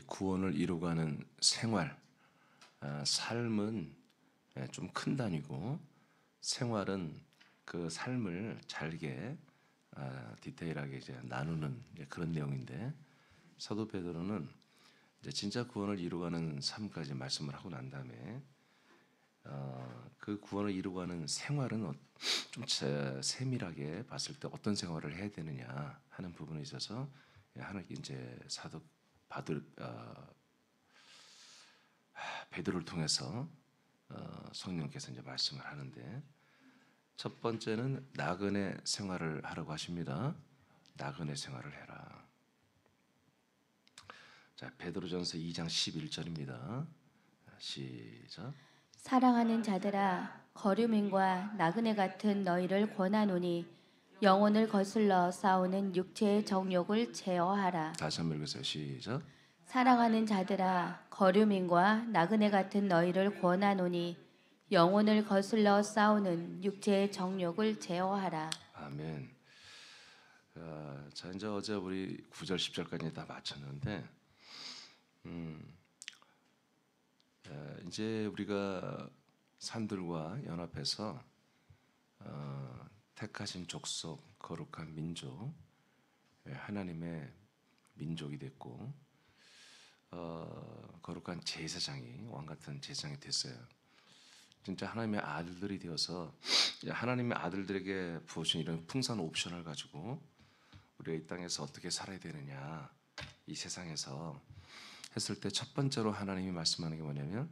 구원을 이루어가는 생활, 삶은 좀 큰 단위고 생활은 그 삶을 잘게 디테일하게 이제 나누는 그런 내용인데 사도 베드로는 이제 진짜 구원을 이루어가는 삶까지 말씀을 하고 난 다음에 그 구원을 이루어가는 생활은 좀 세밀하게 봤을 때 어떤 생활을 해야 되느냐 하는 부분에 있어서 하나님 이제 사도 베드로를 통해서 성령께서 이제 말씀을 하는데 첫 번째는 나그네 생활을 하라고 하십니다. 나그네 생활을 해라. 자, 베드로전서 2장 11절입니다. 시작. 사랑하는 자들아, 거류민과 나그네 같은 너희를 권하노니 영혼을 거슬러 싸우는 육체의 정욕을 제어하라. 다시 한번 읽으세요. 시작. 사랑하는 자들아, 거류민과 나그네 같은 너희를 권하노니 영혼을 거슬러 싸우는 육체의 정욕을 제어하라. 아멘. 자, 이제 어제 우리 9절 10절까지 다 마쳤는데 이제 우리가 산들과 연합해서 택하신 족속, 거룩한 민족, 하나님의 민족이 됐고 거룩한 제사장이 왕 같은 제사장이 됐어요. 진짜 하나님의 아들들이 되어서 하나님의 아들들에게 부어준 이런 풍성한 옵션을 가지고 우리가 이 땅에서 어떻게 살아야 되느냐, 이 세상에서 했을 때 첫 번째로 하나님이 말씀하는 게 뭐냐면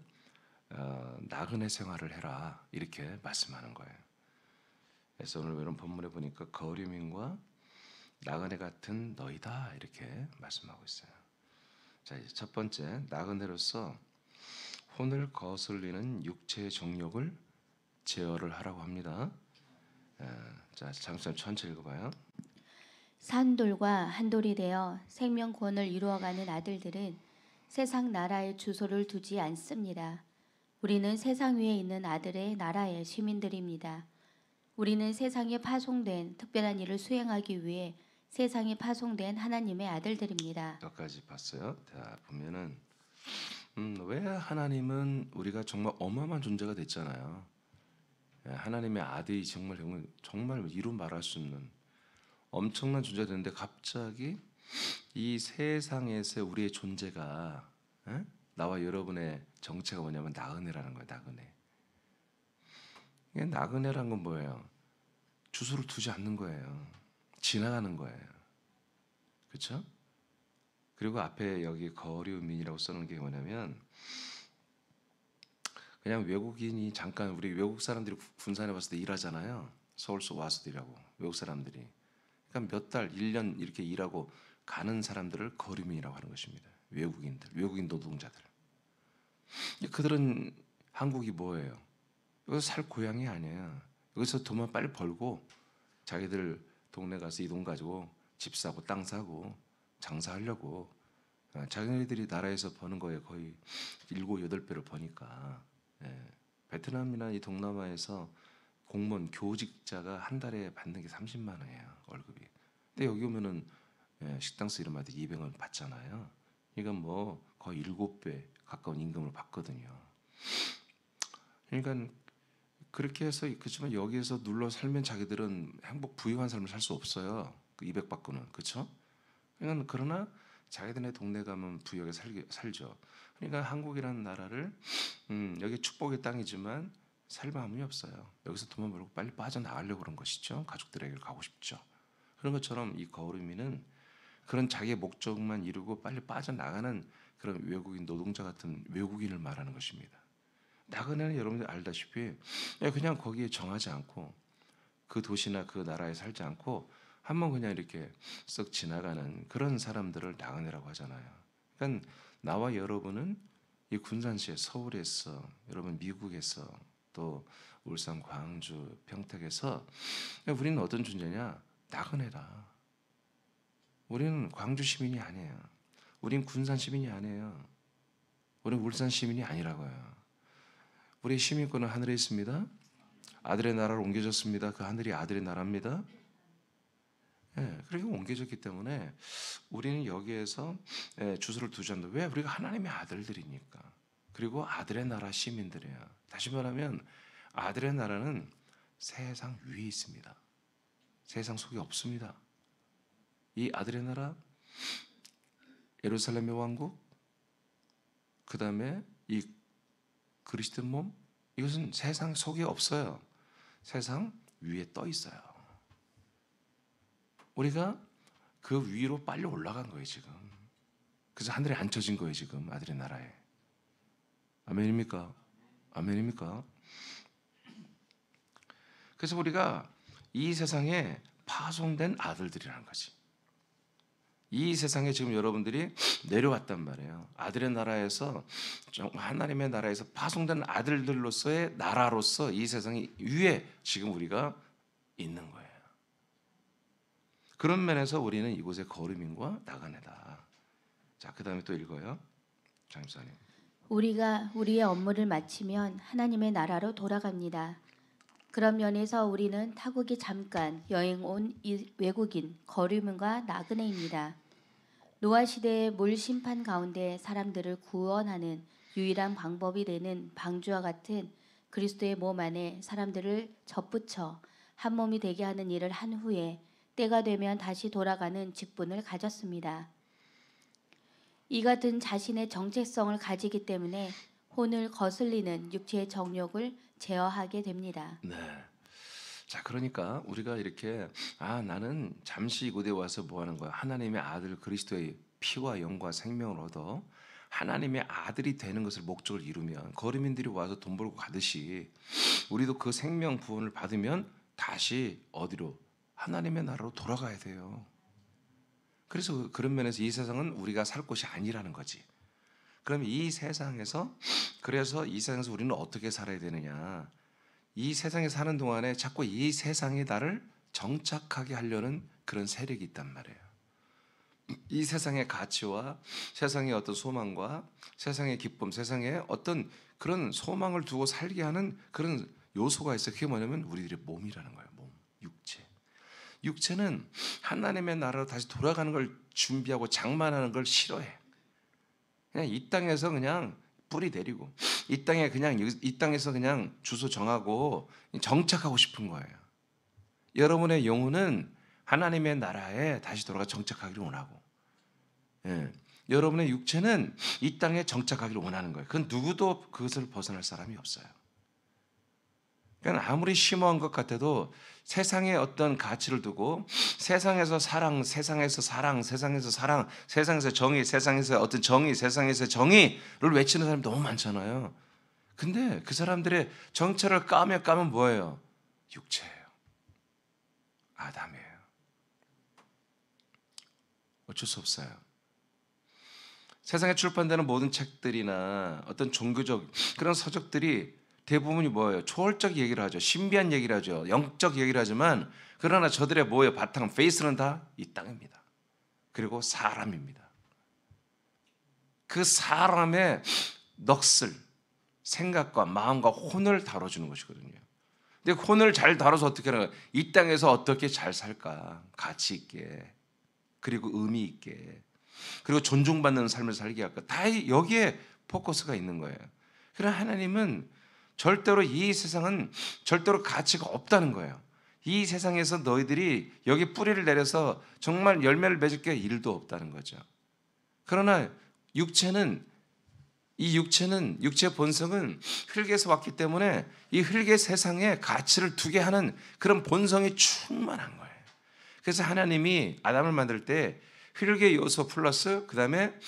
나그네 생활을 해라 이렇게 말씀하는 거예요. 그래서 오늘 이런 본문에 보니까 거류민과 나그네 같은 너희다 이렇게 말씀하고 있어요. 자, 이제 첫 번째 나그네로서 혼을 거슬리는 육체의 정욕을 제어를 하라고 합니다. 자, 장수님 천천히 읽어봐요. 산돌과 한돌이 되어 생명권을 이루어가는 아들들은 세상 나라에 주소를 두지 않습니다. 우리는 세상 위에 있는 아들의 나라의 시민들입니다. 우리는 세상에 파송된 특별한 일을 수행하기 위해 세상에 파송된 하나님의 아들들입니다. 여기까지 봤어요. 자, 보면은 왜 하나님은 우리가 정말 어마어마한 존재가 됐잖아요. 하나님의 아들이 정말 이루 말할 수 없는 엄청난 존재가 됐는데 갑자기 이 세상에서 우리의 존재가 나와 여러분의 정체가 뭐냐면 나그네라는 거예요. 나그네. 나그네란 건 뭐예요? 주소를 두지 않는 거예요. 지나가는 거예요. 그렇죠? 그리고 앞에 여기 거류민이라고 써놓은 게 뭐냐면 그냥 외국인이 잠깐 우리 외국 사람들이 군산에 왔을 때 일하잖아요. 서울서 와서도 일하고 외국 사람들이 그러니까 몇 달, 1년 이렇게 일하고 가는 사람들을 거류민이라고 하는 것입니다. 외국인들, 외국인 노동자들. 그들은 한국이 뭐예요? 여기서 살 고향이 아니에요. 여기서 돈만 빨리 벌고 자기들 동네 가서 이 돈 가지고 집 사고 땅 사고 장사하려고 자기네들이 나라에서 버는 거에 거의 7, 8배를 버니까 베트남이나 이 동남아에서 공무원 교직자가 한 달에 받는 게 30만 원이에요. 월급이. 근데 여기 오면은 식당서 이런 마다 200원 받잖아요. 그러니까 뭐 거의 7배 가까운 임금을 받거든요. 그러니까 그렇게 해서 그렇지만 여기에서 눌러 살면 자기들은 행복 부유한 삶을 살 수 없어요. 그 200 받고는. 그렇죠? 그러니까 그러나 자기들의 동네 가면 부유하게 살죠. 그러니까 한국이라는 나라를 여기 축복의 땅이지만 살 마음이 없어요. 여기서 돈만 벌고 빨리 빠져나가려고 그런 것이죠. 가족들에게 가고 싶죠. 그런 것처럼 이 거류민은 그런 자기의 목적만 이루고 빨리 빠져나가는 그런 외국인 노동자 같은 외국인을 말하는 것입니다. 나그네는 여러분들 알다시피 그냥 거기에 정하지 않고 그 도시나 그 나라에 살지 않고 한번 그냥 이렇게 쓱 지나가는 그런 사람들을 나그네라고 하잖아요. 그러니까 나와 여러분은 이 군산시에 서울에서 여러분 미국에서 또 울산, 광주, 평택에서 우리는 어떤 존재냐? 나그네다. 우리는 광주 시민이 아니에요. 우린 군산 시민이 아니에요. 우리는 울산 시민이 아니라고요. 우리의 시민권은 하늘에 있습니다. 아들의 나라로 옮겨졌습니다. 그 하늘이 아들의 나라입니다. 예, 그렇게 옮겨졌기 때문에 우리는 여기에서 주소를 두지 않는다. 왜? 우리가 하나님의 아들들이니까. 그리고 아들의 나라 시민들이에요. 다시 말하면 아들의 나라는 세상 위에 있습니다. 세상 속에 없습니다. 이 아들의 나라, 예루살렘의 왕국, 그 다음에 이 그리스도 몸, 이것은 세상 속에 없어요. 세상 위에 떠 있어요. 우리가 그 위로 빨리 올라간 거예요 지금. 그래서 하늘에 앉혀진 거예요 지금 아들의 나라에. 아멘입니까? 아멘입니까? 그래서 우리가 이 세상에 파송된 아들들이라는 거지. 이 세상에 지금 여러분들이 내려왔단 말이에요. 아들의 나라에서, 하나님의 나라에서 파송된 아들들로서의 나라로서 이 세상이 위에 지금 우리가 있는 거예요. 그런 면에서 우리는 이곳의 거류민과 나그네다. 자, 그 다음에 또 읽어요. 장입사님. 우리가 우리의 업무를 마치면 하나님의 나라로 돌아갑니다. 그런 면에서 우리는 타국에 잠깐 여행 온 외국인, 거류민과 나그네입니다. 노아 시대의 물 심판 가운데 사람들을 구원하는 유일한 방법이 되는 방주와 같은 그리스도의 몸 안에 사람들을 접붙여 한 몸이 되게 하는 일을 한 후에 때가 되면 다시 돌아가는 직분을 가졌습니다. 이 같은 자신의 정체성을 가지기 때문에 혼을 거슬리는 육체의 정욕을 제어하게 됩니다. 네. 자, 그러니까 우리가 이렇게 나는 잠시 이곳에 와서 뭐 하는 거야? 하나님의 아들 그리스도의 피와 영과 생명을 얻어 하나님의 아들이 되는 것을 목적을 이루면 거류민들이 와서 돈 벌고 가듯이 우리도 그 생명 구원을 받으면 다시 어디로? 하나님의 나라로 돌아가야 돼요. 그래서 그런 면에서 이 세상은 우리가 살 곳이 아니라는 거지. 그럼 이 세상에서 우리는 어떻게 살아야 되느냐? 이 세상에 사는 동안에 자꾸 이 세상에 나를 정착하게 하려는 그런 세력이 있단 말이에요. 이 세상의 가치와 세상의 어떤 소망과 세상의 기쁨, 세상의 어떤 그런 소망을 두고 살게 하는 그런 요소가 있어요. 그게 뭐냐면 우리들의 몸이라는 거예요. 몸, 육체. 육체는 하나님의 나라로 다시 돌아가는 걸 준비하고 장만하는 걸 싫어해. 그냥 이 땅에서 그냥 뿌리 내리고 이 땅에서 그냥 주소 정하고 정착하고 싶은 거예요. 여러분의 영혼은 하나님의 나라에 다시 돌아가 정착하기를 원하고, 여러분의 육체는 이 땅에 정착하기를 원하는 거예요. 그건 누구도 그것을 벗어날 사람이 없어요. 그러니까 아무리 심오한 것 같아도 세상에 어떤 가치를 두고 세상에서 사랑, 세상에서 정의, 세상에서 어떤 정의, 세상에서 정의를 외치는 사람이 너무 많잖아요. 근데 그 사람들의 정체를 까면 뭐예요? 육체예요. 아담이에요. 어쩔 수 없어요. 세상에 출판되는 모든 책들이나 어떤 종교적 그런 서적들이 대부분이 뭐예요? 초월적 얘기를 하죠. 신비한 얘기를 하죠. 영적 얘기를 하지만 그러나 저들의 뭐예요? 바탕, 페이스는 다 이 땅입니다. 그리고 사람입니다. 그 사람의 넋을, 생각과 마음과 혼을 다뤄주는 것이거든요. 근데 혼을 잘 다뤄서 어떻게 하나? 이 땅에서 어떻게 잘 살까? 가치 있게, 그리고 의미 있게, 그리고 존중받는 삶을 살게 할까? 다 여기에 포커스가 있는 거예요. 그러나 하나님은 절대로 이 세상은 절대로 가치가 없다는 거예요. 이 세상에서 너희들이 여기 뿌리를 내려서 정말 열매를 맺을 게 일도 없다는 거죠. 그러나 육체의 본성은 흙에서 왔기 때문에 이 흙의 세상에 가치를 두게 하는 그런 본성이 충만한 거예요. 그래서 하나님이 아담을 만들 때 흙의 요소 플러스 그 다음에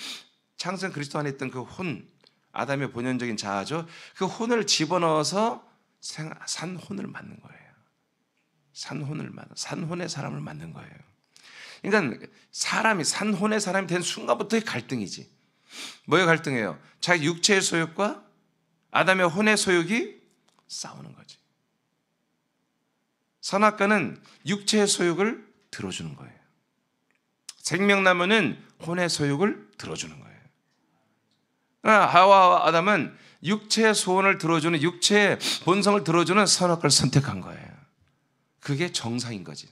창세 그리스도 안에 있던 그 혼, 아담의 본연적인 자아죠. 그 혼을 집어넣어서 산혼을 만든 거예요. 산혼의 사람을 만든 거예요. 그러니까 산혼의 사람이 된 순간부터의 갈등이지. 뭐의 갈등이에요? 자기 육체의 소욕과 아담의 혼의 소욕이 싸우는 거지. 선악과는 육체의 소욕을 들어주는 거예요. 생명나무는 혼의 소욕을 들어주는 거예요. 하와와 아담은 육체의 소원을 들어주는, 육체의 본성을 들어주는 선악과를 선택한 거예요. 그게 정상인 거지.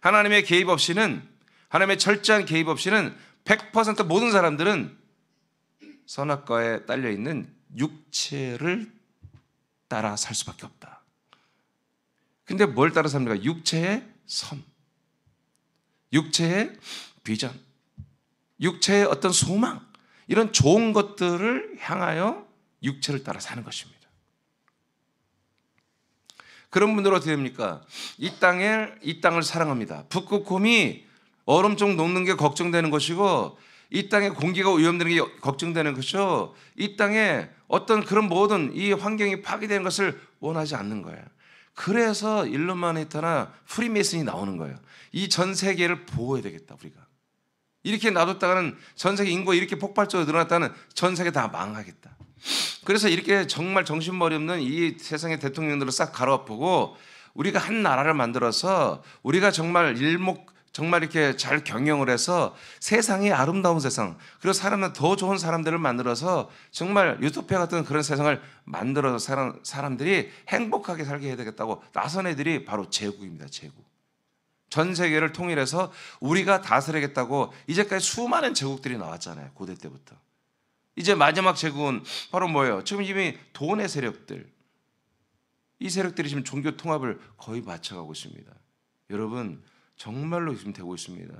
하나님의 개입 없이는, 하나님의 철저한 개입 없이는 100% 모든 사람들은 선악과에 딸려 있는 육체를 따라 살 수밖에 없다. 근데 뭘 따라 삽니까? 육체의 섬, 육체의 비전, 육체의 어떤 소망, 이런 좋은 것들을 향하여 육체를 따라 사는 것입니다. 그런 분들은 어떻게 됩니까? 이 땅을 사랑합니다. 북극곰이 얼음쪽 녹는 게 걱정되는 것이고, 이 땅에 공기가 오염되는 게 걱정되는 것이죠. 이 땅에 어떤 그런 모든 이 환경이 파괴되는 것을 원하지 않는 거예요. 그래서 일루미나티나 프리메이슨이 나오는 거예요. 이 전 세계를 보호해야 되겠다, 우리가. 이렇게 놔뒀다가는 전 세계 인구가 이렇게 폭발적으로 늘어났다는 전 세계 다 망하겠다. 그래서 이렇게 정말 정신머리 없는 이 세상의 대통령들을 싹 갈아엎고 우리가 한 나라를 만들어서 우리가 정말 정말 이렇게 잘 경영을 해서 세상이 아름다운 세상, 그리고 더 좋은 사람들을 만들어서 정말 유토피아 같은 그런 세상을 만들어서 사람들이 행복하게 살게 해야 되겠다고 나선 애들이 바로 제국입니다. 제국. 전 세계를 통일해서 우리가 다스리겠다고 이제까지 수많은 제국들이 나왔잖아요. 고대 때부터. 이제 마지막 제국은 바로 뭐예요? 지금 이미 돈의 세력들, 이 세력들이 지금 종교 통합을 거의 맞춰가고 있습니다. 여러분, 정말로 지금 되고 있습니다.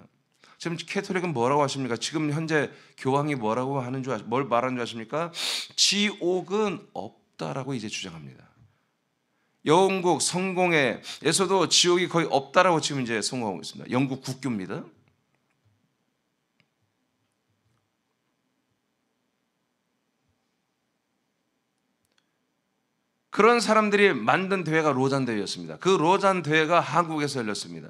지금 캐톨릭은 뭐라고 하십니까? 지금 현재 교황이 뭘 말하는 줄 아십니까? 지옥은 없다라고 이제 주장합니다. 영국 성공회에서도 지옥이 거의 없다라고 지금 이제 선언하고 있습니다. 영국 국교입니다. 그런 사람들이 만든 대회가 로잔 대회였습니다. 그 로잔 대회가 한국에서 열렸습니다.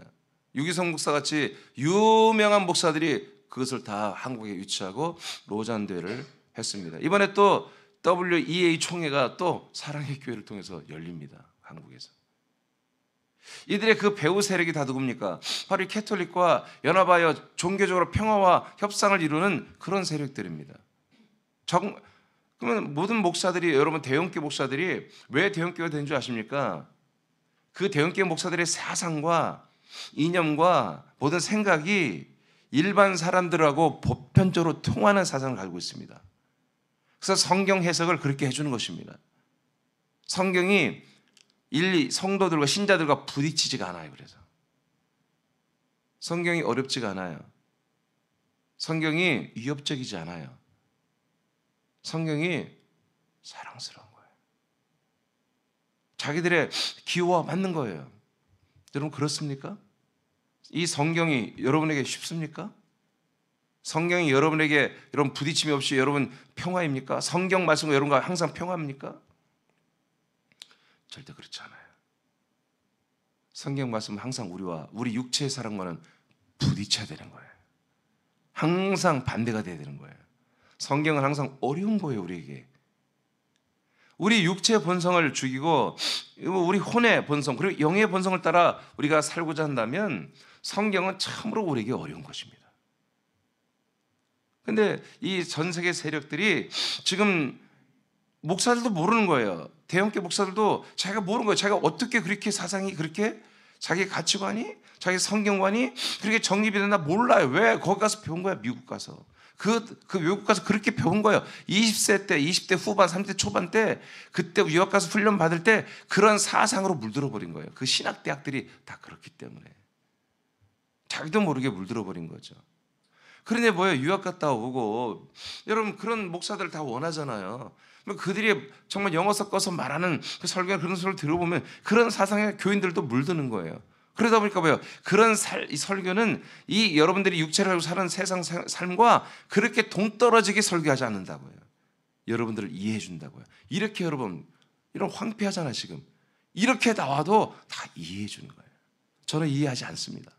유기성 목사 같이 유명한 목사들이 그것을 다 한국에 유치하고 로잔 대회를 했습니다. 이번에 또 WEA 총회가 또 사랑의 교회를 통해서 열립니다. 한국에서. 이들의 그 배후 세력이 다 누굽니까? 바로 이 캐톨릭과 연합하여 종교적으로 평화와 협상을 이루는 그런 세력들입니다. 그러면 모든 목사들이, 여러분 대형교 목사들이 왜 대형교가 된 줄 아십니까? 그 대형교 목사들의 사상과 이념과 모든 생각이 일반 사람들하고 보편적으로 통하는 사상을 가지고 있습니다. 그래서 성경 해석을 그렇게 해주는 것입니다. 성경이 성도들과 신자들과 부딪히지가 않아요. 그래서 성경이 어렵지가 않아요. 성경이 위협적이지 않아요. 성경이 사랑스러운 거예요. 자기들의 기호와 맞는 거예요. 여러분 그렇습니까? 이 성경이 여러분에게 쉽습니까? 성경이 여러분에게 여러분 부딪힘이 없이 여러분 평화입니까? 성경 말씀과 여러분과 항상 평화입니까? 절대 그렇지 않아요. 성경 말씀은 항상 우리 육체의 사랑과는 부딪혀야 되는 거예요. 항상 반대가 돼야 되는 거예요. 성경은 항상 어려운 거예요, 우리에게. 우리 육체의 본성을 죽이고 우리 혼의 본성 그리고 영의 본성을 따라 우리가 살고자 한다면 성경은 참으로 우리에게 어려운 것입니다. 근데 이 전 세계 세력들이 지금 목사들도 모르는 거예요. 대형교 목사들도 자기가 모르는 거예요. 자기가 어떻게 그렇게 사상이 그렇게 자기 가치관이 자기 성경관이 그렇게 정립이 됐나 몰라요. 왜? 거기 가서 배운 거야. 미국 가서. 그 외국 가서 그렇게 배운 거예요. 20대 후반, 30대 초반 때 그때 유학 가서 훈련 받을 때 그런 사상으로 물들어 버린 거예요. 그 신학 대학들이 다 그렇기 때문에 자기도 모르게 물들어 버린 거죠. 그런데 뭐예요? 유학 갔다 오고 여러분 그런 목사들 다 원하잖아요. 그들이 정말 영어 섞어서 말하는 그 설교나 그런 소리를 들어보면 그런 사상의 교인들도 물드는 거예요. 그러다 보니까 뭐예요? 그런 이 설교는 이 여러분들이 육체를 가지고 사는 세상 삶과 그렇게 동떨어지게 설교하지 않는다고요. 여러분들을 이해해 준다고요. 이렇게 여러분 이런 황폐하잖아 지금. 이렇게 나와도 다 이해해 주는 거예요. 저는 이해하지 않습니다.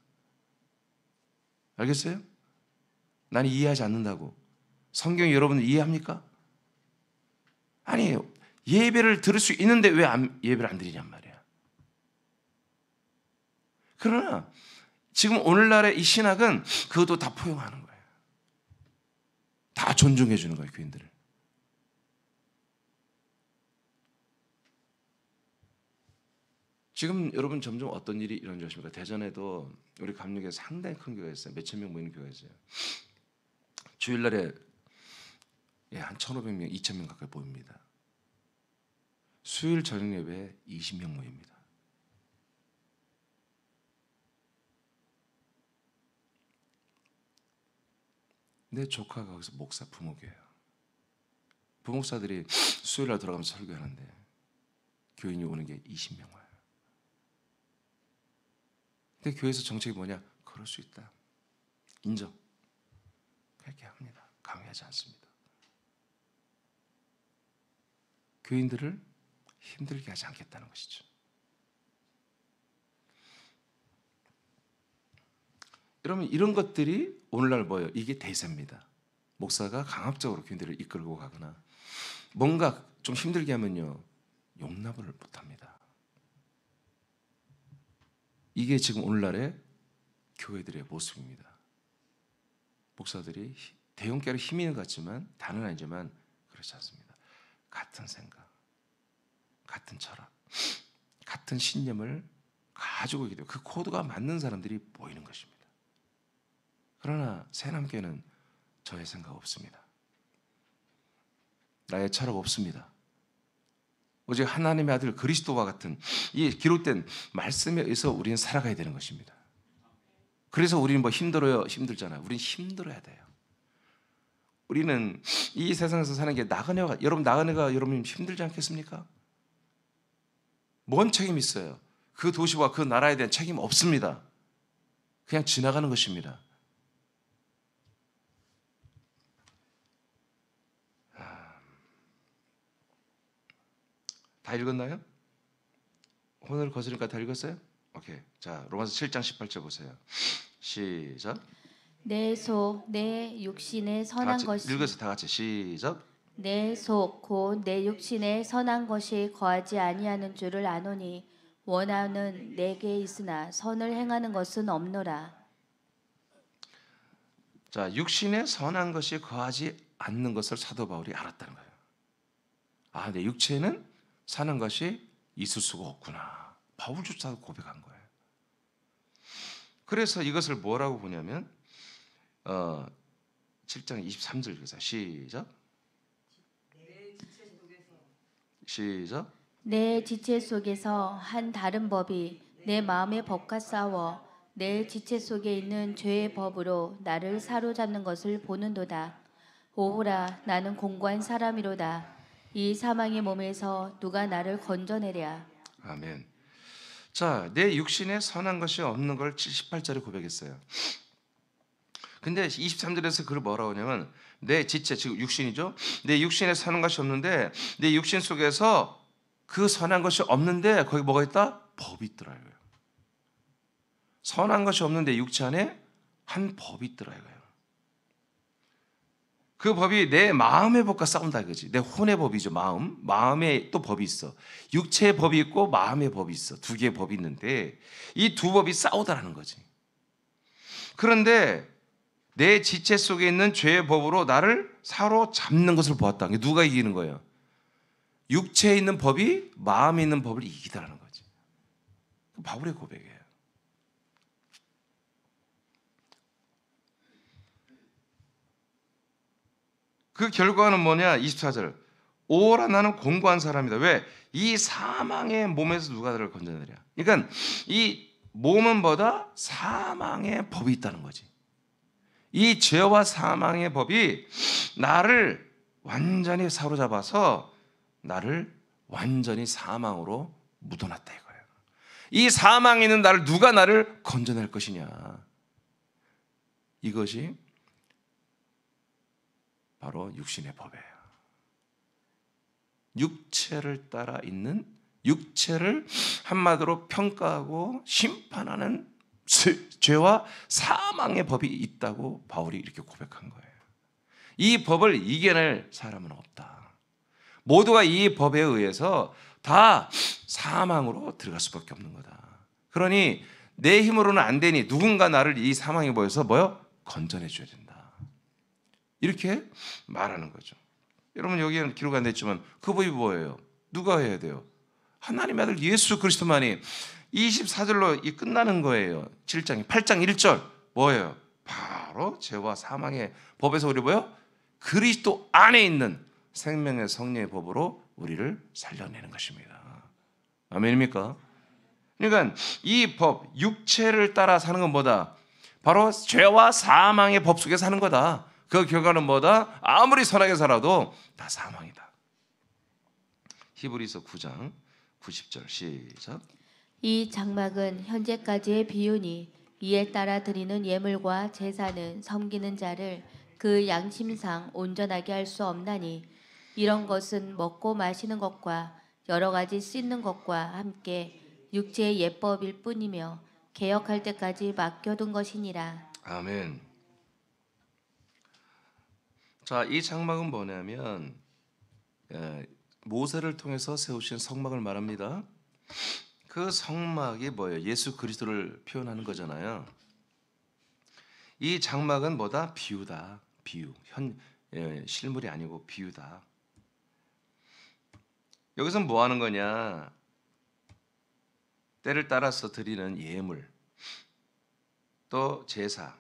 알겠어요? 나는 이해하지 않는다고. 성경이 여러분들 이해합니까? 아니에요. 예배를 들을 수 있는데 왜 예배를 안 드리냔 말이야. 그러나 지금 오늘날의 이 신학은 그것도 다 포용하는 거예요. 다 존중해 주는 거예요, 교인들을. 지금 여러분 점점 어떤 일이 일어나는 줄 아십니까? 대전에도 우리 감리교에 상당히 큰 교회가 있어요. 몇천 명 모이는 교회가 있어요. 주일날에 한 1,500명, 2,000명 가까이 모입니다. 수요일 저녁 예배에 20명 모입니다. 내 조카가 거기서 목사 부목이에요. 부목사들이 수요일날 돌아가면서 설교하는데 교인이 오는 게 20명 와요. 근데 교회에서 정책이 뭐냐? 그럴 수 있다. 인정. 그렇게 합니다. 강요하지 않습니다. 교인들을 힘들게 하지 않겠다는 것이죠. 여러분 이런 것들이 오늘날 뭐예요? 이게 대세입니다. 목사가 강압적으로 교인들을 이끌고 가거나 뭔가 좀 힘들게 하면요 용납을 못합니다. 이게 지금 오늘날의 교회들의 모습입니다. 목사들이 대형교회로 힘이 있는 것 같지만 다는 아니지만 그렇지 않습니다. 같은 생각, 같은 철학, 같은 신념을 가지고 있기 때문에 그 코드가 맞는 사람들이 모이는 것입니다. 그러나 새남교회는 저의 생각 없습니다. 나의 철학 없습니다. 오직 하나님의 아들 그리스도와 같은 이 기록된 말씀에 의해서 우리는 살아가야 되는 것입니다. 그래서 우리는 뭐 힘들어요? 힘들잖아요. 우리는 힘들어야 돼요. 우리는 이 세상에서 사는 게 나그네가 여러분 힘들지 않겠습니까? 뭔 책임 있어요? 그 도시와 그 나라에 대한 책임 없습니다. 그냥 지나가는 것입니다. 다 읽었나요? 오늘 거스르니까 다 읽었어요? 오케이. 자, 로마서 7장 18절 보세요. 시작. 내 속 내 육신의 선한 것이 읽어서 다 같이 시작. 내 속 곧 내 육신의 선한 것이 거하지 아니하는 줄을 아노니 원하는 내게 있으나 선을 행하는 것은 없노라. 자, 육신의 선한 것이 거하지 않는 것을 사도 바울이 알았다는 거예요. 아, 내 육체에는 사는 것이 있을 수가 없구나. 바울조차도 고백한 거예요. 그래서 이것을 뭐라고 보냐면 7장 23절 읽으세요. 시작. 시작. 내 지체 속에서 한 다른 법이 내 마음의 법과 싸워 내 지체 속에 있는 죄의 법으로 나를 사로잡는 것을 보는도다. 오호라, 나는 공고한 사람이로다. 이 사망의 몸에서 누가 나를 건져내랴. 아멘. 자, 내 육신에 선한 것이 없는 걸 78절에 고백했어요. 근데 23절에서 그걸 뭐라고 하냐면 내 지체, 즉 육신이죠. 내 육신에 사는 것이 없는데 내 육신 속에서 그 선한 것이 없는데 거기 뭐가 있다? 법이 있더라 이거예요. 선한 것이 없는데 육체 안에 한 법이 있더라 이거예요. 그 법이 내 마음의 법과 싸운다 이거지. 내 혼의 법이죠. 마음에 또 법이 있어. 육체의 법이 있고 마음의 법이 있어. 두 개의 법이 있는데 이 두 법이 싸우다라는 거지. 그런데 내 지체 속에 있는 죄의 법으로 나를 사로잡는 것을 보았다. 누가 이기는 거예요? 육체에 있는 법이 마음에 있는 법을 이기다라는 거지. 바울의 고백이에요. 그 결과는 뭐냐? 24절. 오라, 나는 공고한 사람이다. 왜? 이 사망의 몸에서 누가 나를 건져내랴. 그러니까 이 몸은 뭐다? 사망의 법이 있다는 거지. 이 죄와 사망의 법이 나를 완전히 사로잡아서 나를 완전히 사망으로 묻어놨다 이거예요. 이 사망에 있는 누가 나를 건져낼 것이냐. 이것이 바로 육신의 법이에요. 육체를 따라 있는, 육체를 한마디로 평가하고 심판하는 죄와 사망의 법이 있다고 바울이 이렇게 고백한 거예요. 이 법을 이겨낼 사람은 없다. 모두가 이 법에 의해서 다 사망으로 들어갈 수밖에 없는 거다. 그러니 내 힘으로는 안 되니 누군가 나를 이 사망의 법에서 건져내 줘야 된다. 이렇게 말하는 거죠. 여러분 여기는 기록 안 됐지만 그 법이 뭐예요? 누가 해야 돼요? 하나님의 아들 예수 그리스도만이 24절로 이 끝나는 거예요. 7장이 8장 1절 뭐예요? 바로 죄와 사망의 법에서 우리 뭐요? 그리스도 안에 있는 생명의 성령의 법으로 우리를 살려내는 것입니다. 아멘입니까? 그러니까 이 법, 육체를 따라 사는 건 뭐다? 바로 죄와 사망의 법 속에 사는 거다. 그 결과는 뭐다? 아무리 선하게 살아도 다 사망이다. 히브리서 9장 90절 시작. 이 장막은 현재까지의 비유니 이에 따라 드리는 예물과 제사는 섬기는 자를 그 양심상 온전하게 할 수 없나니 이런 것은 먹고 마시는 것과 여러 가지 씻는 것과 함께 육체의 예법일 뿐이며 개혁할 때까지 맡겨둔 것이니라. 아멘. 자, 이 장막은 뭐냐면 모세를 통해서 세우신 성막을 말합니다. 그 성막이 뭐예요? 예수 그리스도를 표현하는 거잖아요. 이 장막은 뭐다? 비유다. 비유. 실물이 아니고 비유다. 여기서 뭐 하는 거냐? 때를 따라서 드리는 예물, 또 제사,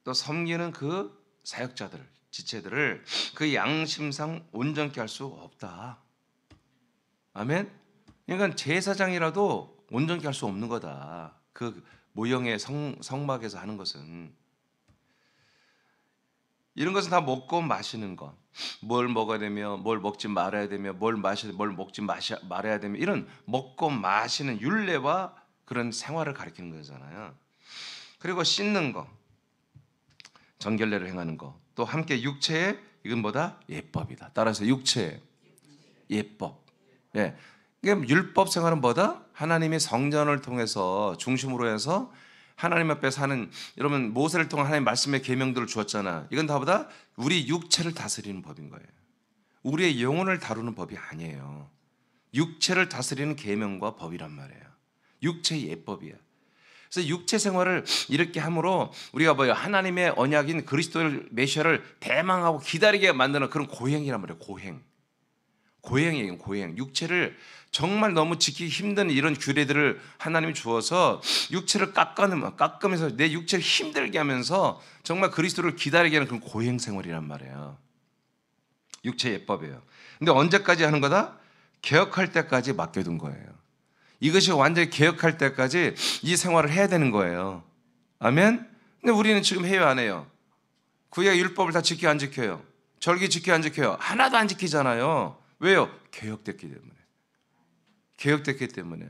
또 섬기는 그 사역자들, 지체들을 그 양심상 온전케 할 수 없다. 아멘. 그러니까 제사장이라도 온전케 할 수 없는 거다. 그 모형의 성막에서 하는 것은 이런 것은 다 먹고 마시는 것, 뭘 먹어야 되며 뭘 먹지 말아야 되며 뭘 먹지 말아야 되며 이런 먹고 마시는 율례와 그런 생활을 가리키는 거잖아요. 그리고 씻는 거, 정결례를 행하는 거, 또 함께 육체의 이건 뭐다? 예법이다. 따라서 육체의 예법. 예. 이게 율법 생활은 뭐다? 하나님의 성전을 통해서 중심으로 해서 하나님 앞에 사는, 여러분 모세를 통한 하나님 말씀의 계명들을 주었잖아. 이건 다보다 우리 육체를 다스리는 법인 거예요. 우리의 영혼을 다루는 법이 아니에요. 육체를 다스리는 계명과 법이란 말이에요. 육체의 예법이야. 그래서 육체 생활을 이렇게 함으로 우리가 뭐예요? 하나님의 언약인 그리스도를 메시아를 대망하고 기다리게 만드는 그런 고행이란 말이에요. 고행이에요. 고행. 육체를 정말 너무 지키기 힘든 이런 규례들을 하나님이 주어서 육체를 깎으면서 내 육체를 힘들게 하면서 정말 그리스도를 기다리게 하는 그런 고행 생활이란 말이에요. 육체 예법이에요. 근데 언제까지 하는 거다? 개혁할 때까지 맡겨둔 거예요. 이것이 완전히 개혁할 때까지 이 생활을 해야 되는 거예요. 아멘? 근데 우리는 지금 해요, 안 해요? 구약 율법을 다 지켜 안 지켜요? 절기 지켜 안 지켜요? 하나도 안 지키잖아요. 왜요? 개혁됐기 때문에. 개혁됐기 때문에.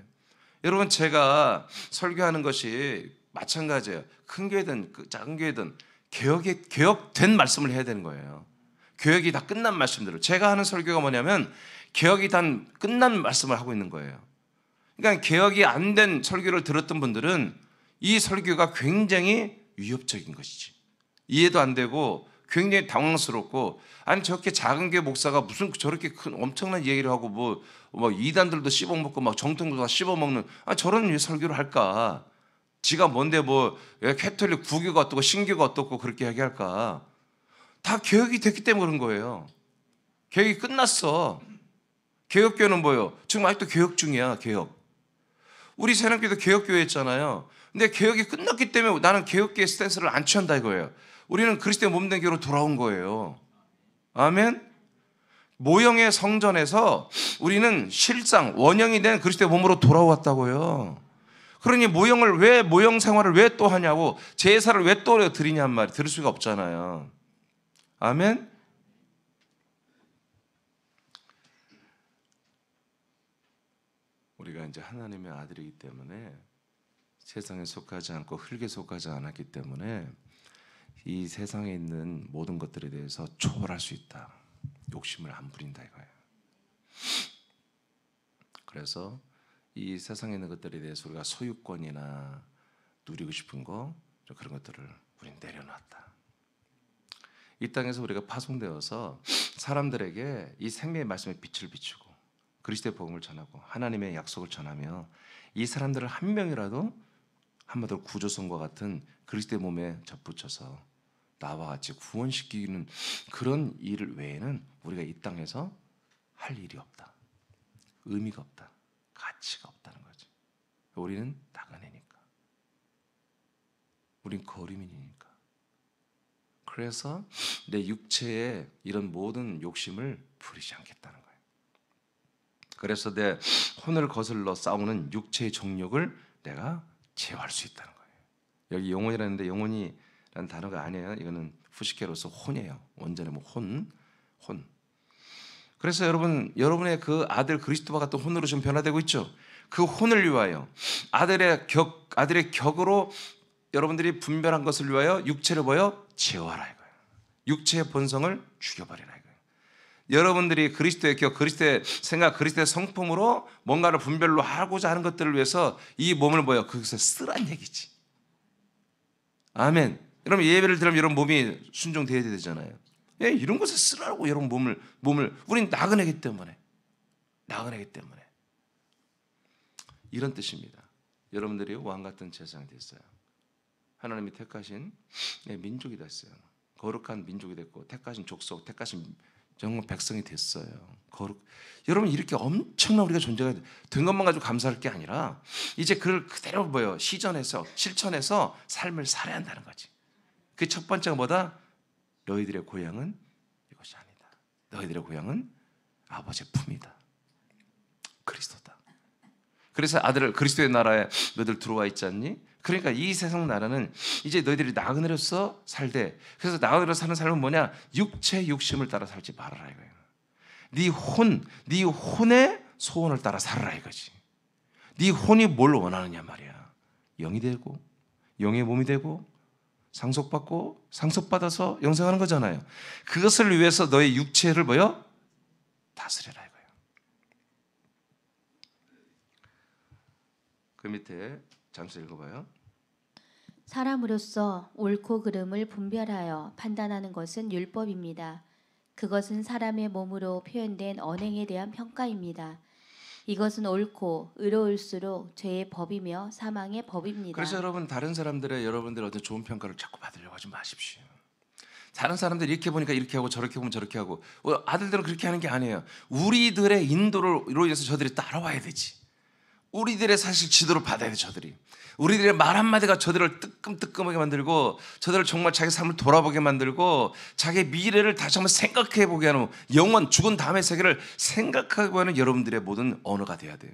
여러분, 제가 설교하는 것이 마찬가지예요. 큰 교회든 작은 교회든 개혁된 말씀을 해야 되는 거예요. 개혁이 다 끝난 말씀들을. 제가 하는 설교가 뭐냐면 개혁이 다 끝난 말씀을 하고 있는 거예요. 그러니까 개혁이 안 된 설교를 들었던 분들은 이 설교가 굉장히 위협적인 것이지. 이해도 안 되고 굉장히 당황스럽고, 아니 저렇게 작은 교회 목사가 무슨 저렇게 큰 엄청난 얘기를 하고 뭐 이단들도 씹어먹고 막 정통들도 다 씹어먹는, 저런 설교를 할까? 지가 뭔데 뭐 캐톨릭 구교가 어떻고 신교가 어떻고 그렇게 얘기할까? 다 개혁이 됐기 때문에 그런 거예요. 개혁이 끝났어. 개혁교회는 뭐예요? 지금 아직도 개혁 중이야. 개혁. 우리 새랑교회도 개혁교회였잖아요. 근데 개혁이 끝났기 때문에 나는 개혁교회 스탠스를 안 취한다 이거예요. 우리는 그리스도의 몸된 교회로 돌아온 거예요. 아멘. 모형의 성전에서 우리는 실상 원형이 된 그리스도의 몸으로 돌아왔다고요. 그러니 모형 생활을 왜 또 하냐고, 제사를 왜 또 드리냔 말이 들을 수가 없잖아요. 아멘. 우리가 이제 하나님의 아들이기 때문에 세상에 속하지 않고 흙에 속하지 않았기 때문에 이 세상에 있는 모든 것들에 대해서 초월할 수 있다. 욕심을 안 부린다 이거예요. 그래서 이 세상에 있는 것들에 대해서 우리가 소유권이나 누리고 싶은 거, 그런 것들을 우리는 내려놨다. 이 땅에서 우리가 파송되어서 사람들에게 이 생명의 말씀의 빛을 비추고 그리스도의 복음을 전하고 하나님의 약속을 전하며 이 사람들을 한 명이라도 한마디로 구조선과 같은 그리스도의 몸에 접붙여서 나와 같이 구원시키는 그런 일을 외에는 우리가 이 땅에서 할 일이 없다. 의미가 없다, 가치가 없다는 거지. 우리는 나그네니까, 우린 거류민이니까. 그래서 내 육체에 이런 모든 욕심을 부리지 않겠다는 거예요. 그래서 내 혼을 거슬러 싸우는 육체의 정욕을 내가 제어할 수 있다는 거예요. 여기 영혼이라는데 영혼이라는 단어가 아니에요. 이거는 푸시케로서 혼이에요. 원전에 뭐 혼. 그래서 여러분의 그 아들 그리스도와 같은 혼으로 좀 변화되고 있죠. 그 혼을 위하여 아들의 격으로 여러분들이 분별한 것을 위하여 육체를 제어하라 이거예요. 육체의 본성을 죽여버리라 이거예요. 여러분들이 그리스도의 격, 그리스도의 생각, 그리스도의 성품으로 뭔가를 분별로 하고자 하는 것들을 위해서 이 몸을 그것을 쓰란 얘기지. 아멘. 여러분 예배를 들으면 여러분 몸이 순종돼야 되잖아요. 예, 이런 것을 쓰라고 여러분 몸을 우린 나그네기 때문에 이런 뜻입니다. 여러분들이 왕 같은 제사장이 됐어요. 하나님이 택하신 민족이 됐어요. 거룩한 민족이 됐고 택하신 족속, 택하신 정말 백성이 됐어요. 여러분 이렇게 엄청난 우리가 존재가 된 것만 가지고 감사할 게 아니라 이제 그걸 그대로 시전해서 실천해서 삶을 살아야 한다는 거지. 그 첫 번째가 뭐다? 너희들의 고향은 이것이 아니다. 너희들의 고향은 아버지의 품이다. 그리스도다. 그래서 아들을 그리스도의 나라에 너희들 들어와 있지 않니? 그러니까 이 세상 나라는 이제 너희들이 나그네로서 살되, 그래서 나그네로 사는 삶은 뭐냐? 육체의 욕심을 따라 살지 말아라 이거예요. 네 혼의 소원을 따라 살아라 이거지. 네 혼이 뭘 원하느냐 말이야. 영이 되고 영의 몸이 되고 상속받고 상속받아서 영생하는 거잖아요. 그것을 위해서 너의 육체를 다스려라 이거예요. 그 밑에 잠시 읽어봐요. 사람으로서 옳고 그름을 분별하여 판단하는 것은 율법입니다. 그것은 사람의 몸으로 표현된 언행에 대한 평가입니다. 이것은 옳고 의로울수록 죄의 법이며 사망의 법입니다. 그래서 여러분 다른 사람들의 여러분들 어떤 좋은 평가를 자꾸 받으려고 하지 마십시오. 다른 사람들이 이렇게 보니까 이렇게 하고 저렇게 보면 저렇게 하고 아들들은 그렇게 하는 게 아니에요. 우리들의 인도로 인해서 저들이 따라와야 되지. 우리들의 사실 지도를 받아야 돼. 저들이 우리들의 말 한마디가 저들을 뜨끔뜨끔하게 만들고 저들을 정말 자기 삶을 돌아보게 만들고 자기의 미래를 다시 한번 생각해 보게 하는, 영원 죽은 다음의 세계를 생각하고 하는 여러분들의 모든 언어가 돼야 돼요.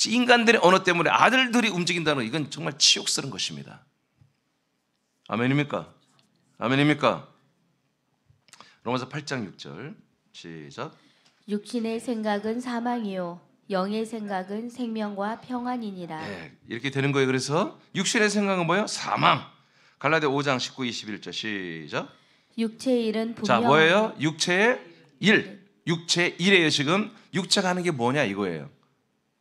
인간들의 언어 때문에 아들들이 움직인다는 건 이건 정말 치욕스러운 것입니다. 아멘입니까? 아멘입니까? 로마서 8장 6절 시작. 육신의 생각은 사망이요 영의 생각은 생명과 평안이니라. 네, 이렇게 되는 거예요. 그래서 육신의 생각은 뭐예요? 사망. 갈라디아 5장 19, 21절 시작. 육체의 일은 분명. 자, 뭐예요? 육체의 일. 육체의 일이에요. 지금 육체가 하는 게 뭐냐 이거예요.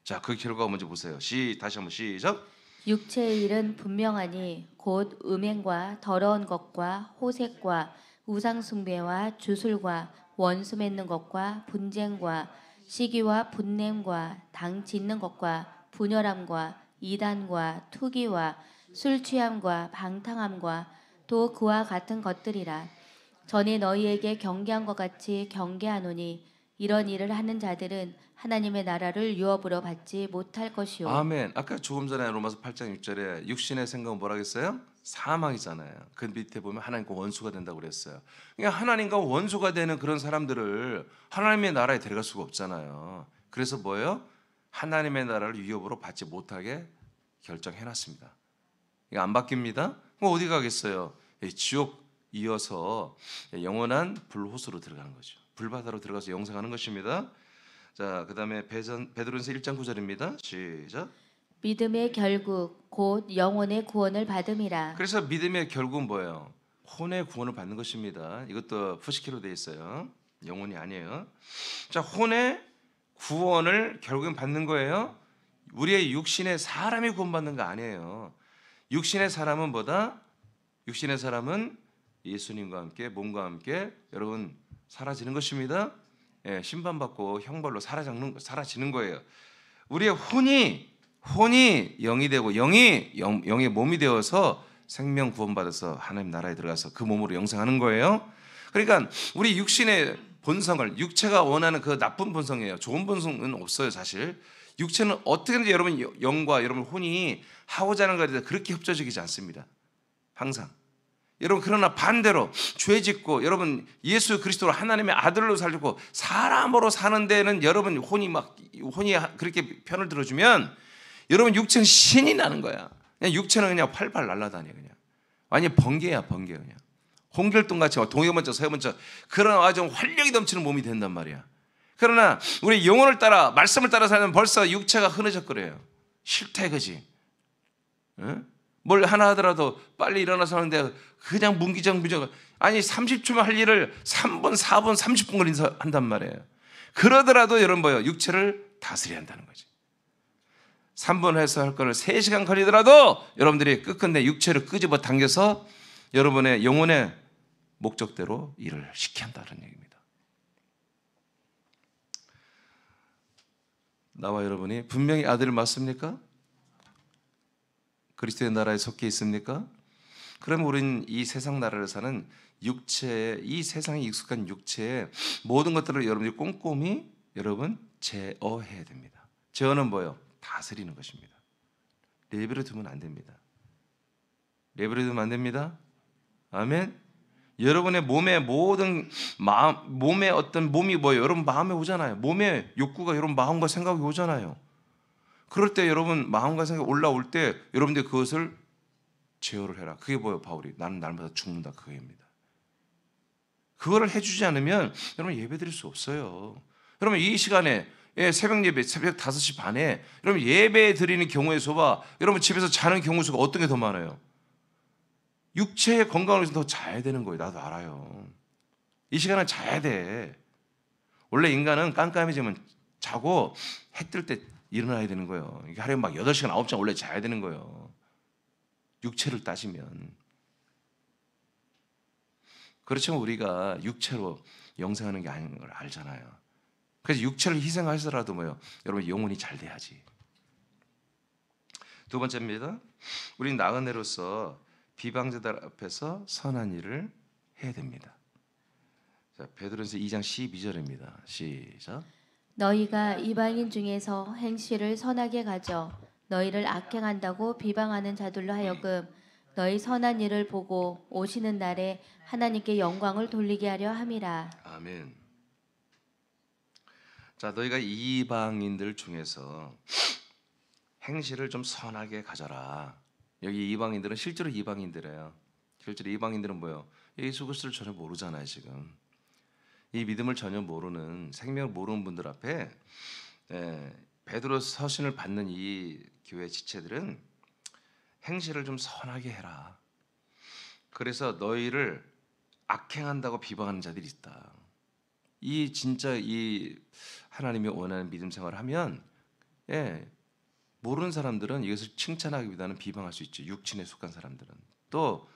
자, 그 결과가 먼저 보세요. 다시 한번 시작. 육체의 일은 분명하니 곧 음행과 더러운 것과 호색과 우상숭배와 주술과 원수 맺는 것과 분쟁과 시기와 분냄과 당 짓는 것과 분열함과 이단과 투기와 술 취함과 방탕함과 또 그와 같은 것들이라. 전에 너희에게 경계한 것 같이 경계하노니 이런 일을 하는 자들은 하나님의 나라를 유업으로 받지 못할 것이요. 아멘. 아까 조금 전에 로마서 8장 6절에 육신의 생각은 뭐라고 했어요? 사망이잖아요. 그 밑에 보면 하나님과 원수가 된다고 그랬어요. 그러니까 하나님과 원수가 되는 그런 사람들을 하나님의 나라에 데려갈 수가 없잖아요. 그래서 뭐예요? 하나님의 나라를 위협으로 받지 못하게 결정해놨습니다. 이거 안 바뀝니다. 그럼 어디 가겠어요? 지옥 이어서 영원한 불호수로 들어가는 거죠. 불바다로 들어가서 영생하는 것입니다. 자, 그 다음에 베드로전서 1장 9절입니다. 시작. 믿음의 결국 곧 영혼의 구원을 받음이라. 그래서 믿음의 결국은 뭐예요? 혼의 구원을 받는 것입니다. 이것도 푸시키로 되어 있어요. 영혼이 아니에요. 자, 혼의 구원을 결국엔 받는 거예요. 우리의 육신의 사람이 구원받는 거 아니에요. 육신의 사람은 뭐다? 육신의 사람은 예수님과 함께 몸과 함께 여러분 사라지는 것입니다. 예, 심판받고 형벌로 사라지는 거예요. 우리의 혼이 영이 되고 영의 몸이 되어서 생명 구원받아서 하나님 나라에 들어가서 그 몸으로 영생하는 거예요. 그러니까 우리 육신의 본성을 육체가 원하는 그 나쁜 본성이에요. 좋은 본성은 없어요, 사실. 육체는 어떻게든지 여러분 영과 여러분 혼이 하고자 하는 것에 대해서 그렇게 협조적이지 않습니다. 항상. 여러분 그러나 반대로 죄 짓고 여러분 예수 그리스도로 하나님의 아들로 살고 사람으로 사는 데는 여러분 혼이 그렇게 편을 들어주면 여러분 육체는 신이 나는 거야. 그냥 육체는 그냥 팔팔 날아다녀 그냥. 완전 번개야 번개 그냥. 홍길동같이 동해 먼저 서해 먼저 그런 아주 활력이 넘치는 몸이 된단 말이야. 그러나 우리 영혼을 따라 말씀을 따라 살면 벌써 육체가 흐느적거려요. 싫다 이거지. 응? 뭘 하나 하더라도 빨리 일어나서 하는데 그냥 문기장부장 아니 30초면 할 일을 3분 4분 30분 걸려서 한단 말이에요. 그러더라도 여러분 뭐예요? 육체를 다스려야 한다는 거지. 3분 해서 할 거를 3시간 걸리더라도 여러분들이 끝끝내 육체를 끄집어 당겨서 여러분의 영혼의 목적대로 일을 시켜야 한다는 얘기입니다. 나와 여러분이 분명히 아들을 맞습니까? 그리스도의 나라에 속해 있습니까? 그러면 우리는 이 세상 나라를 사는 육체, 이 세상에 익숙한 육체의 모든 것들을 여러분들이 꼼꼼히 여러분 제어해야 됩니다. 제어는 뭐예요? 다스리는 것입니다. 레벨에 두면 안 됩니다. 레벨에 두면 안 됩니다. 아멘. 여러분의 몸의 모든 몸의 어떤 몸이 뭐예요? 여러분 마음에 오잖아요. 몸의 욕구가 여러분 마음과 생각이 오잖아요. 그럴 때 여러분 마음과 생각이 올라올 때 여러분들 그것을 제어를 해라. 그게 뭐예요? 바울이 나는 날마다 죽는다 그거입니다. 그거를 해주지 않으면 여러분 예배 드릴 수 없어요. 여러분 이 시간에 새벽 예배 새벽 5시 반에 여러분 예배 드리는 경우의 수와 여러분 집에서 자는 경우 수가 어떤 게 더 많아요? 육체의 건강을 위해서 더 자야 되는 거예요. 나도 알아요. 이 시간은 자야 돼. 원래 인간은 깜깜해지면 자고 해 뜰 때 일어나야 되는 거예요. 이게 하루에 막 8시간 9시간 원래 자야 되는 거예요. 육체를 따지면. 그렇지만 우리가 육체로 영생하는 게 아닌 걸 알잖아요. 그래서 육체를 희생하시더라도 뭐요? 여러분 영혼이 잘 돼야지. 두 번째입니다. 우리 나그네로서 비방자들 앞에서 선한 일을 해야 됩니다. 자, 베드로전서 2장 12절입니다. 시작. 너희가 이방인 중에서 행실을 선하게 가져 너희를 악행한다고 비방하는 자들로 하여금 너희 선한 일을 보고 오시는 날에 하나님께 영광을 돌리게 하려 함이라. 아멘. 자, 너희가 이방인들 중에서 행실을 좀 선하게 가져라. 여기 이방인들은 실제로 이방인들이에요. 실제로 이방인들은 뭐예요? 예수 그리스도를 전혀 모르잖아요. 지금 이 믿음을 전혀 모르는 생명을 모르는 분들 앞에 베드로 서신을 받는 이 교회 지체들은 행실을 좀 선하게 해라. 그래서 너희를 악행한다고 비방하는 자들이 있다. 이 진짜 이 하나님이 원하는 믿음 생활을 하면 모르는 사람들은 이것을 칭찬하기보다는 비방할 수 있죠. 육신에 속한 사람들은. 또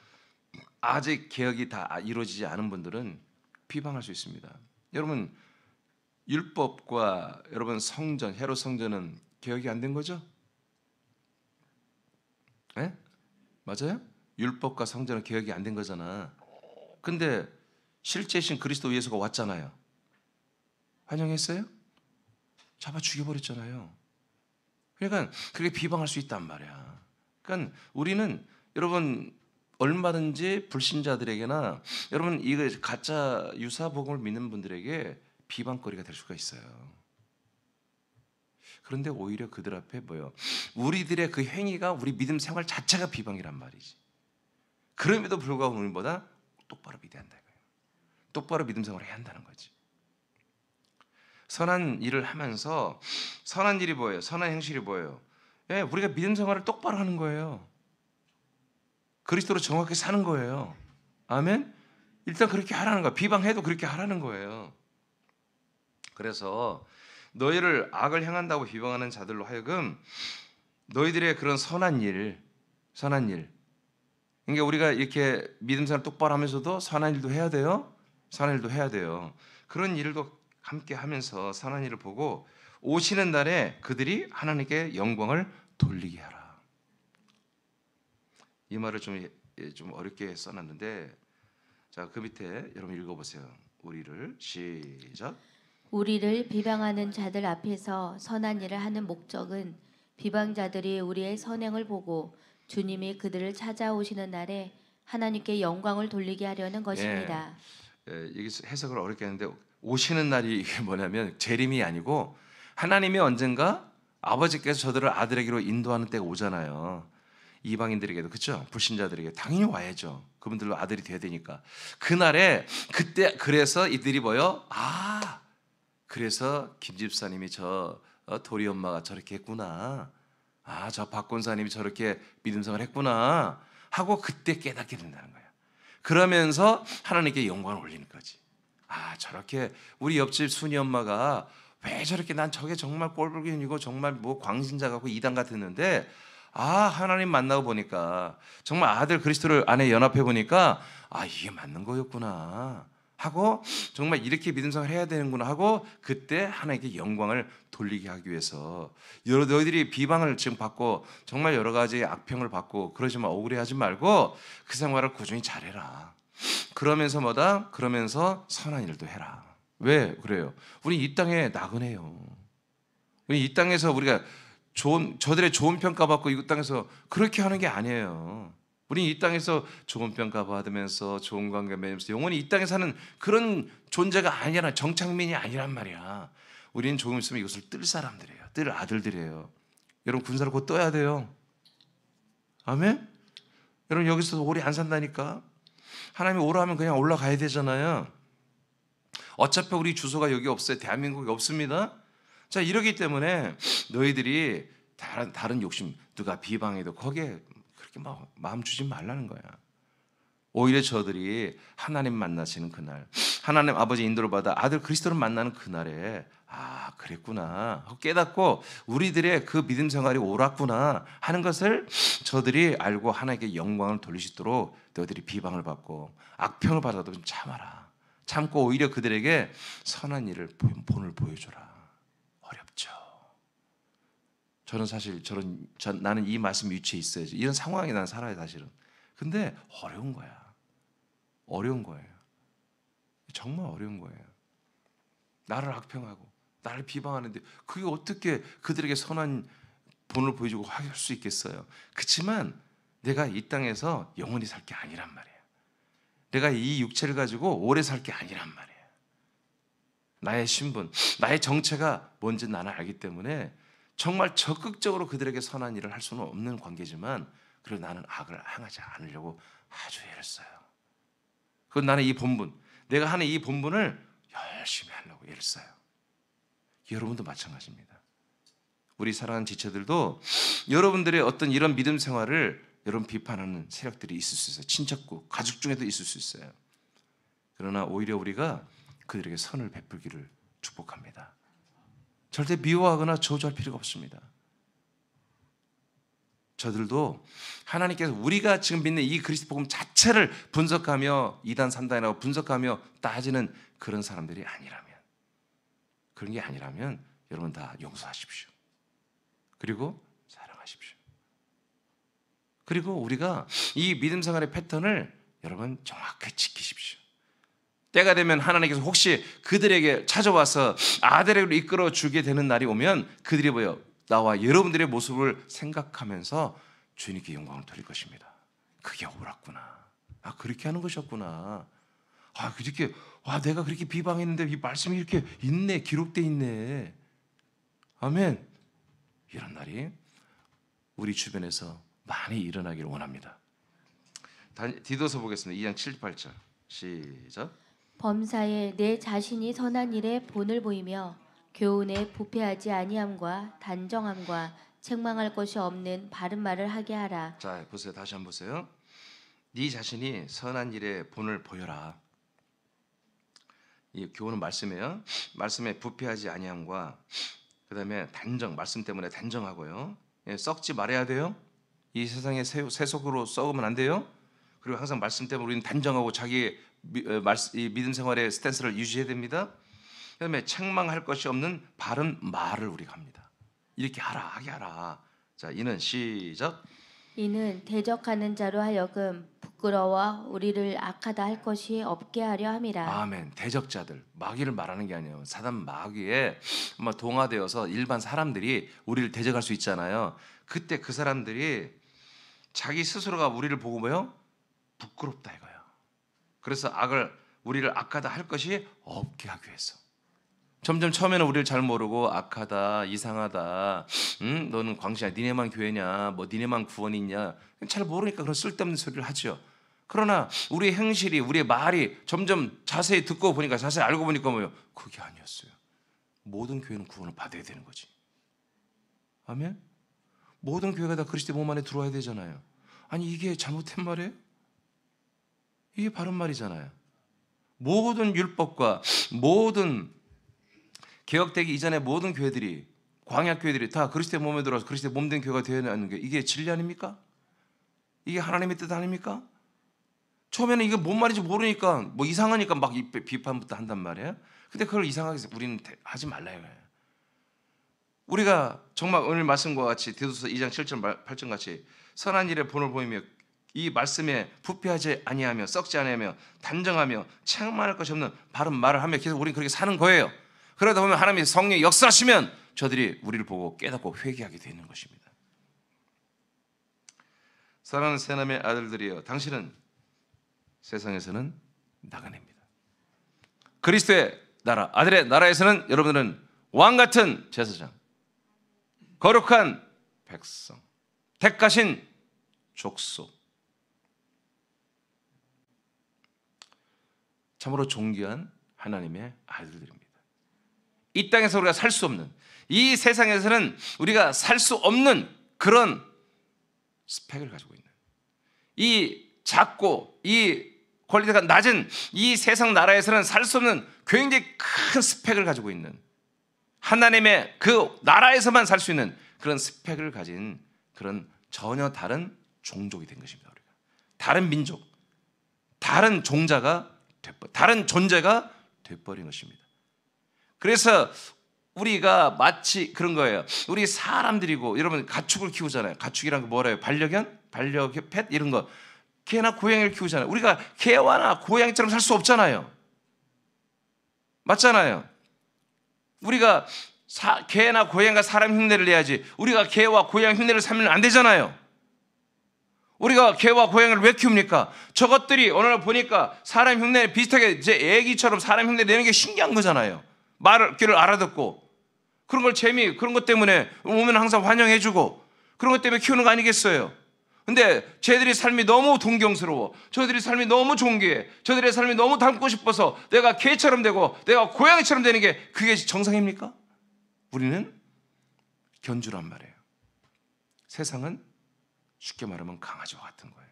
아직 개혁이 다 이루어지지 않은 분들은 비방할 수 있습니다. 여러분 율법과 여러분 성전, 헤롯 성전은 개혁이 안 된 거죠? 네? 맞아요? 율법과 성전은 개혁이 안 된 거잖아. 근데 실제신 그리스도 예수가 왔잖아요. 환영했어요? 잡아 죽여버렸잖아요. 그러니까 그게 비방할 수 있단 말이야. 그러니까 우리는 여러분 얼마든지 불신자들에게나 여러분 이거 가짜 유사 복음을 믿는 분들에게 비방거리가 될 수가 있어요. 그런데 오히려 그들 앞에 뭐요? 우리들의 그 행위가 우리 믿음 생활 자체가 비방이란 말이지. 그럼에도 불구하고 우리보다 똑바로 믿어야 한다 이거예요. 똑바로 믿음 생활을 해야 한다는 거지. 선한 일을 하면서 선한 일이 뭐예요? 선한 행실이 뭐예요? 우리가 믿음 생활을 똑바로 하는 거예요. 그리스도로 정확히 사는 거예요. 아멘? 일단 그렇게 하라는 거야. 비방해도 그렇게 하라는 거예요. 그래서 너희를 악을 행한다고 비방하는 자들로 하여금 너희들의 그런 선한 일. 그러니까 우리가 이렇게 믿음 생활 똑바로 하면서도 선한 일도 해야 돼요. 선한 일도 해야 돼요. 그런 일도 함께 하면서 선한 일을 보고 오시는 날에 그들이 하나님께 영광을 돌리게 하라. 이 말을 좀 어렵게 써놨는데 자, 그 밑에 여러분 읽어보세요. 우리를 시작. 우리를 비방하는 자들 앞에서 선한 일을 하는 목적은 비방자들이 우리의 선행을 보고 주님이 그들을 찾아오시는 날에 하나님께 영광을 돌리게 하려는 것입니다. 여기서 해석을 어렵게 하는데 오시는 날이 이게 뭐냐면 재림이 아니고 하나님이 언젠가 아버지께서 저들을 아들에게로 인도하는 때가 오잖아요. 이방인들에게도 그렇죠? 불신자들에게 당연히 와야죠. 그분들도 아들이 돼야 되니까. 그날에 그때 그래서 이들이 뭐요? 그래서 김 집사님이 저 도리 엄마가 저렇게 했구나. 저 박 권사님이 저렇게 믿음생활 했구나 하고 그때 깨닫게 된다는 거예요. 그러면서 하나님께 영광을 올리는 거지. 저렇게 우리 옆집 순이 엄마가 왜 저렇게 난 저게 정말 꼴불견이고 정말 뭐 광신자 같고 이단 같았는데 하나님 만나고 보니까 정말 아들 그리스도를 안에 연합해 보니까 이게 맞는 거였구나 하고 정말 이렇게 믿음생활 해야 되는구나 하고 그때 하나님께 영광을 돌리게 하기 위해서 너희들이 비방을 지금 받고 정말 여러 가지 악평을 받고 그러지만 억울해하지 말고 그 생활을 꾸준히 잘해라. 그러면서 뭐다? 그러면서 선한 일도 해라. 왜 그래요? 우리 이 땅에 나그네요. 우리 이 땅에서 우리가 저들의 좋은 평가 받고 이 땅에서 그렇게 하는 게 아니에요. 우리 이 땅에서 좋은 평가 받으면서 좋은 관계 맺으면서 영원히 이 땅에 사는 그런 존재가 아니라 정착민이 아니란 말이야. 우리는 조금 있으면 이것을 뜰 사람들이에요. 뜰 아들들이에요. 여러분 군사를 곧 떠야 돼요. 아멘? 여러분 여기서 오래 안 산다니까. 하나님이 오라 하면 그냥 올라가야 되잖아요. 어차피 우리 주소가 여기 없어요. 대한민국이 없습니다. 자, 이러기 때문에 너희들이 다른 욕심 누가 비방해도 거기에 그렇게 막 마음 주지 말라는 거야. 오히려 저들이 하나님 만나시는 그날, 하나님 아버지 인도를 받아 아들 그리스도를 만나는 그날에 그랬구나 하고 깨닫고 우리들의 그 믿음 생활이 옳았구나 하는 것을 저들이 알고 하나님께 영광을 돌릴 수 있도록 너희들이 비방을 받고 악평을 받아도 좀 참아라. 참고 오히려 그들에게 선한 일을 본을 보여줘라. 어렵죠. 저는 사실 나는 이 말씀 위치에 있어야지. 이런 상황에 난 살아요 사실은. 근데 어려운 거야. 어려운 거예요. 정말 어려운 거예요. 나를 악평하고 나를 비방하는데 그게 어떻게 그들에게 선한 본을 보여주고 할 수 있겠어요. 그렇지만 내가 이 땅에서 영원히 살 게 아니란 말이에요. 내가 이 육체를 가지고 오래 살 게 아니란 말이에요. 나의 신분, 나의 정체가 뭔지 나는 알기 때문에 정말 적극적으로 그들에게 선한 일을 할 수는 없는 관계지만 그래도 나는 악을 행하지 않으려고 아주 애를 써요. 그건 나는 이 본분, 내가 하는 이 본분을 열심히 하려고 애를 써요. 여러분도 마찬가지입니다. 우리 사랑하는 지체들도 여러분들의 어떤 이런 믿음 생활을 여러분 비판하는 세력들이 있을 수 있어요. 친척국, 가족 중에도 있을 수 있어요. 그러나 오히려 우리가 그들에게 선을 베풀기를 축복합니다. 절대 미워하거나 저주할 필요가 없습니다. 저들도 하나님께서 우리가 지금 믿는 이 그리스도 복음 자체를 분석하며 2단 3단이라고 분석하며 따지는 그런 사람들이 아니라면, 그런 게 아니라면 여러분 다 용서하십시오. 그리고 사랑하십시오. 그리고 우리가 이 믿음 생활의 패턴을 여러분 정확하게 지키십시오. 때가 되면 하나님께서 혹시 그들에게 찾아와서 아들에게로 이끌어 주게 되는 날이 오면 그들이 뭐예요? 나와 여러분들의 모습을 생각하면서 주님께 영광을 돌릴 것입니다. 그게 옳았구나. 그렇게 하는 것이었구나. 그렇게 내가 그렇게 비방했는데 이 말씀이 이렇게 있네, 기록돼 있네. 아멘. 이런 날이 우리 주변에서 많이 일어나기를 원합니다. 디도서 보겠습니다. 2장 7, 8절 시작. 범사에 내 자신이 선한 일에 본을 보이며 교훈에 부패하지 아니함과 단정함과 책망할 것이 없는 바른 말을 하게 하라. 자, 보세요. 다시 한번 보세요. 네 자신이 선한 일에 본을 보여라. 이 교훈은 말씀이에요. 말씀에 부패하지 아니함과 그다음에 단정, 말씀 때문에 단정하고요. 썩지 말아야 돼요. 이 세상에 세속으로 썩으면 안 돼요. 그리고 항상 말씀 때문에 우리는 단정하고 자기 이 믿음 생활의 스탠스를 유지해야 됩니다. 그다음에 책망할 것이 없는 바른 말을 우리가 합니다. 이렇게 하라, 하게 하라. 자, 이는 시작. 이는 대적하는 자로 하여금 부끄러워 우리를 악하다 할 것이 없게 하려 함이라. 아멘. 대적자들, 마귀를 말하는 게 아니에요. 사단 마귀에 아마 동화되어서 일반 사람들이 우리를 대적할 수 있잖아요. 그때 그 사람들이 자기 스스로가 우리를 보고 뭐요? 부끄럽다 이거예요. 그래서 우리를 악하다 할 것이 없게 하기 위해서. 점점 처음에는 우리를 잘 모르고 악하다, 이상하다, 너는 광신이야, 니네만 교회냐, 뭐 니네만 구원이 있냐, 잘 모르니까 그런 쓸데없는 소리를 하죠. 그러나 우리의 행실이, 우리의 말이 점점 자세히 듣고 보니까, 자세히 알고 보니까 뭐예요? 그게 아니었어요. 모든 교회는 구원을 받아야 되는 거지. 아멘? 모든 교회가 다 그리스도의 몸 안에 들어와야 되잖아요. 아니 이게 잘못된 말이에요? 이게 바른 말이잖아요. 모든 율법과 모든 개혁되기 이전의 모든 교회들이, 광야 교회들이 다 그리스도의 몸에 들어와서 그리스도의 몸된 교회가 되어야 하는 게 이게 진리 아닙니까? 이게 하나님의 뜻 아닙니까? 처음에는 이게 뭔 말인지 모르니까 뭐 이상하니까 막 비판부터 한단 말이에요. 근데 그걸 이상하게 우리는 하지 말라 이거예요. 우리가 정말 오늘 말씀과 같이 디도서 2장 7절 8절 같이 선한 일에 본을 보이며 이 말씀에 부패하지 아니하며 썩지 아니하며 단정하며 책망할 것이 없는 바른 말을 하며 계속 우리는 그렇게 사는 거예요. 그러다 보면 하나님의 성령이 역사하시면 저들이 우리를 보고 깨닫고 회개하게 되는 것입니다. 사랑하는 새남의 아들들이여, 당신은 세상에서는 나그네입니다. 그리스도의 나라, 아들의 나라에서는 여러분들은 왕같은 제사장, 거룩한 백성, 택하신 족속, 참으로 존귀한 하나님의 아들들입니다. 이 땅에서 우리가 살 수 없는, 이 세상에서는 우리가 살 수 없는 그런 스펙을 가지고 있는, 이 작고 이 퀄리티가 낮은 이 세상 나라에서는 살 수 없는 굉장히 큰 스펙을 가지고 있는, 하나님의 그 나라에서만 살 수 있는 그런 스펙을 가진 그런 전혀 다른 종족이 된 것입니다. 우리가 다른 민족, 다른 종자가 다른 존재가 돼버린 것입니다. 그래서 우리가 마치 그런 거예요. 우리 사람들이고, 여러분 가축을 키우잖아요. 가축이란 게 뭐래요? 반려견? 반려펫? 이런 거. 개나 고양이를 키우잖아요. 우리가 개와나 고양이처럼 살 수 없잖아요. 맞잖아요. 우리가 개나 고양이가 사람 흉내를 내야지 우리가 개와 고양이 흉내를 살면 안 되잖아요. 우리가 개와 고양이를 왜 키웁니까? 저것들이 오늘 보니까 사람 흉내 비슷하게 이제 애기처럼 사람 흉내 내는 게 신기한 거잖아요. 말을 알아듣고 그런 걸 그런 것 때문에 오면 항상 환영해주고 그런 것 때문에 키우는 거 아니겠어요? 근데 쟤들이 삶이 너무 동경스러워, 저들이 삶이 너무 존귀해, 저들의 삶이 너무 닮고 싶어서 내가 개처럼 되고 내가 고양이처럼 되는 게 그게 정상입니까? 우리는 견주란 말이에요. 세상은 쉽게 말하면 강아지와 같은 거예요.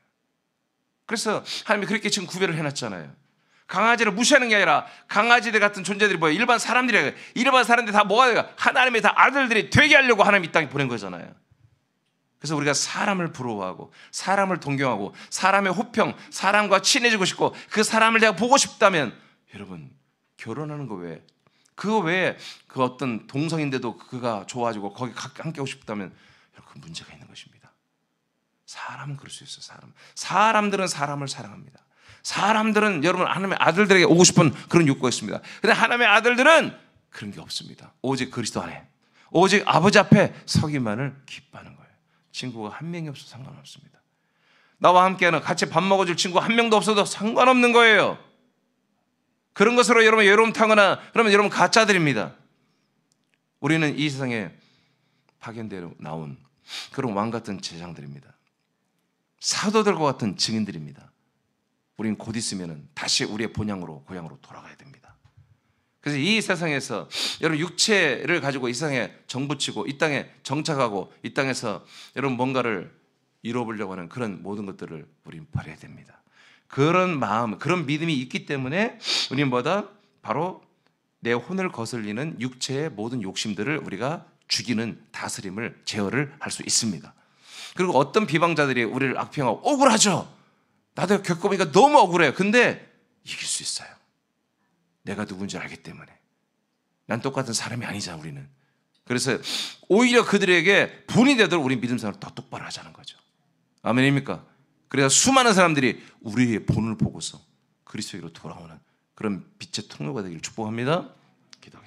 그래서 하나님이 그렇게 지금 구별을 해놨잖아요. 강아지를 무시하는 게 아니라 강아지들 같은 존재들이 뭐예요? 일반 사람들이, 일반 사람들이 다 뭐가 돼요? 하나님의 다 아들들이 되게 하려고 하나님 이 땅에 보낸 거잖아요. 그래서 우리가 사람을 부러워하고 사람을 동경하고 사람의 호평, 사람과 친해지고 싶고 그 사람을 내가 보고 싶다면, 여러분 결혼하는 거 왜? 그거 왜 그 어떤 동성인데도 그가 좋아지고 거기 함께 오고 싶다면, 여러분 그 문제가 있는 것입니다. 사람은 그럴 수 있어요. 사람들은 사람을 사랑합니다. 사람들은 여러분 하나님의 아들들에게 오고 싶은 그런 욕구가 있습니다. 근데 하나님의 아들들은 그런 게 없습니다. 오직 그리스도 안에, 오직 아버지 앞에 서기만을 기뻐하는 거예요. 친구가 한 명이 없어도 상관없습니다. 나와 함께하는 같이 밥 먹어줄 친구 한 명도 없어도 상관없는 거예요. 그런 것으로 여러분 외로움 타거나 그러면 여러분 가짜들입니다. 우리는 이 세상에 파견되어 나온 그런 왕 같은 제장들입니다. 사도들과 같은 증인들입니다. 우리는 곧 있으면 다시 우리의 고향으로 돌아가야 됩니다. 그래서 이 세상에서 여러분 육체를 가지고 이 세상에 정붙이고 이 땅에 정착하고 이 땅에서 여러분 뭔가를 이뤄보려고 하는 그런 모든 것들을 우리는 버려야 됩니다. 그런 마음, 그런 믿음이 있기 때문에 우리는 뭐다? 바로 내 혼을 거슬리는 육체의 모든 욕심들을 우리가 죽이는 다스림을 제어를 할 수 있습니다. 그리고 어떤 비방자들이 우리를 악평하고 억울하죠. 나도 겪어보니까 너무 억울해요. 근데 이길 수 있어요. 내가 누군지 알기 때문에. 난 똑같은 사람이 아니잖아, 우리는. 그래서 오히려 그들에게 분이 되도록 우리 믿음 생활을 더 똑바로 하자는 거죠. 아멘입니까? 그래서 수많은 사람들이 우리의 본을 보고서 그리스도로 돌아오는 그런 빛의 통로가 되기를 축복합니다. 기도하겠습니다.